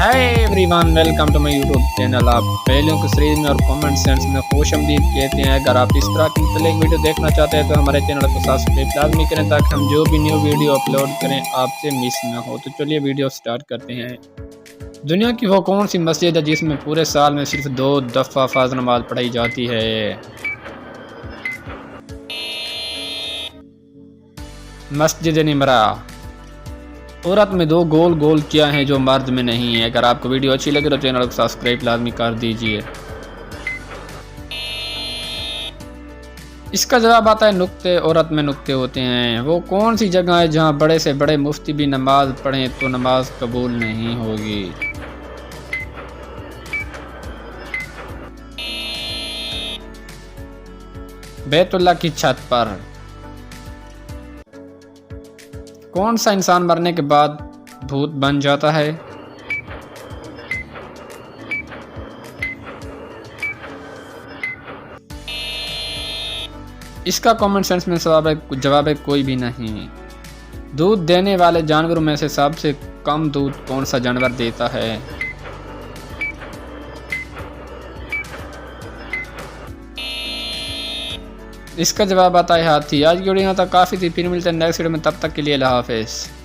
Hi everyone, welcome to my YouTube channel. आप पहले को सीरीज में और कमेंट सेंस में खुशआमदीद कहते हैं। अगर आप इस तरह की मुख्तलिफ वीडियो देखना चाहते हैं तो हमारे चैनल को सब्सक्राइब लाजमी करें ताकि हम जो भी न्यू वीडियो अपलोड करें आपसे मिस ना हो। तो चलिए वीडियो स्टार्ट करते हैं। दुनिया की वो कौन सी मस्जिद है जिसमें पूरे साल में सिर्फ 2 दफ़ा फ़र्ज़ नमाज पढ़ाई जाती है? मस्जिद निमरा। औरत में 2 गोल गोल क्या हैं जो मर्द में नहीं है? अगर आपको वीडियो अच्छी लगे तो चैनल को सब्सक्राइब लाजमी कर दीजिए। इसका जवाब आता है नुक्ते। औरत में नुक्ते होते हैं। वो कौन सी जगह है जहां बड़े से बड़े मुफ्ती भी नमाज पढ़ें तो नमाज कबूल नहीं होगी? बैतुल्लाह की छत पर। कौन सा इंसान मरने के बाद भूत बन जाता है? इसका कॉमन सेंस में जवाब है कोई भी नहीं। दूध देने वाले जानवरों में से सबसे कम दूध कौन सा जानवर देता है? इसका जवाब आता है हाथी। आज की वीडियो यहाँ तक काफ़ी थी, फिर मिलते हैं नेक्स्ट वीडियो में। तब तक के लिए अल्लाह हाफिज़।